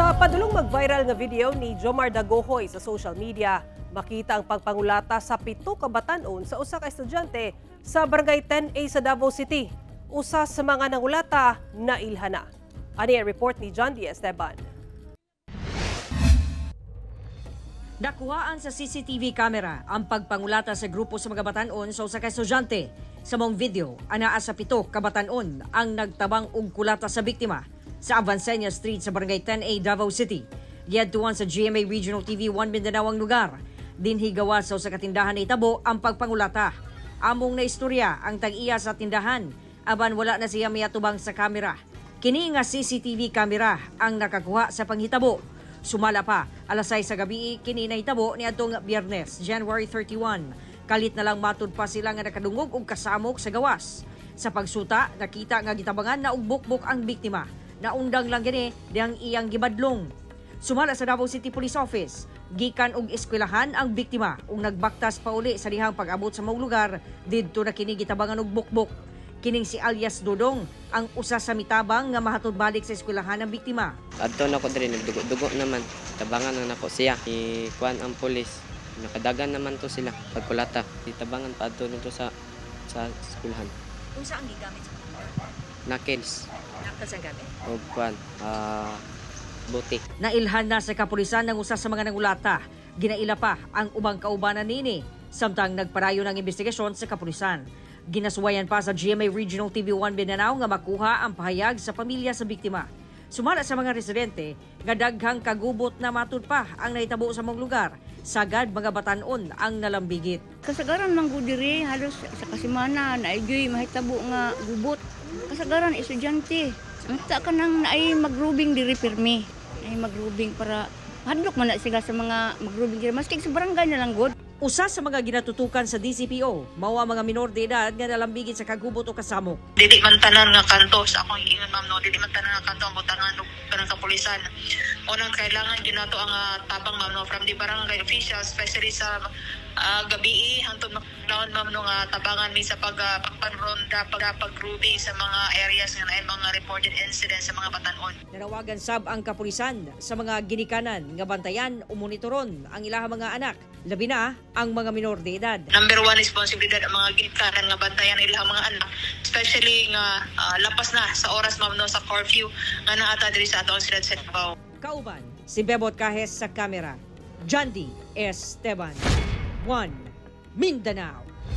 Sa padulong mag-viral nga video ni Jomar Dagohoy sa social media, makita ang pagpangulata sa 7 ka batan-on sa usa ka estudyante sa Barangay 10A sa Davao City. Usa sa mga nangulata nailhana. Ani ang report ni John D. Esteban. Nakuhaan sa CCTV camera ang pagpangulata sa grupo sa mga batan-on sa usa ka estudyante. Sa mong video, anaa sa 7 ka batan-on ang nagtabang og kulata sa biktima sa Avancenia Street sa Barangay 10A, Davao City. Giadtuan sa GMA Regional TV 1 Mindanao ang lugar. Dinhi gawa sa usa ka tindahan na itabo ang pagpangulata. Among na istorya ang tag-iya sa tindahan, aban wala na siya miatubang sa kamera. Kini nga CCTV camera ang nakakuha sa panghitabo. Sumala pa, alas 6 sa gabi kini nahitabo niadtong Biyernes, January 31. Kalit na lang matud pa sila nga nakadungog og kasamok sa gawas. Sa pagsuta, nakita nga gitabangan na og bukbok ang biktima. Naundang lang gini diyang iyang gibadlong. Sumala sa Davao City Police Office, gikan og eskwelahan ang biktima ug nagbaktas pa uli sa dihang pag-abot sa mong lugar didto na kini gitabangan og bukbok. Kining si alias Dodong ang usa sa mitabang nga mahatod balik sa eskwelahan ng biktima. Adto na ko diri nagdugo-dugo naman. Tabangan na nako siya. Ikuan ang pulis. Nakadagan naman to sila pagkulata. Itabangan pa adto nito sa eskwelahan. Unsa ang gigamit sa Knuckles. Knuckles ang gamit? O kuan, butik. Nailhan na sa kapulisan ng usa sa mga nangulata. Ginaila pa ang ubang kaubanan nini. Samtang nagparayo ng investigasyon sa kapulisan. Ginaswayan pa sa GMA Regional TV 1 Mindanao nga makuha ang pahayag sa pamilya sa biktima. Sumala sa mga residente, nga daghang kagubot na matud pa ang nahitabo sa mong lugar. Sagad mga batan-on ang nalambigit. Kasagaran man gud diri halos sa kasimana naaygoy mahitabo nga gubot. Kasagaran estudyante. Anta ka nang naay magrubing diri pirmi. Ay magrubing para hadlok man na sila sa mga magrubing diri maski sa barangay na lang gud. Usa sa mga ginatutukan sa DCPO, mao ang mga minor de edad nga nalambigit sa kagubot o kasamok. Dili man tanan nga kanto sa akong hiingon ma'am no, dili man tanan nga kanto ang butangan ng kapulisan. Unang kailangan ginato ang tabang ma'am no from the barangay officials, especially sa gabi hangtod naon ma'am no nga tabangan mi sa pagpanronda pagrubi sa mga areas nga naay mga reported incidents sa mga batan-on. Nanawagan sab ang kapulisan sa mga ginikanan nga bantayan o monitoron ang ilahang mga anak, labi na ang mga minor de edad. Number 1 responsibilidad ang mga ginikanan nga bantayan ang ilahang mga anak, especially nga lapas na sa oras ma'am no sa curfew nga naata diri sa atong sila sa Davao. Kauban, si Bebot Kahes sa kamera. John D. Esteban, 1 Mindanao.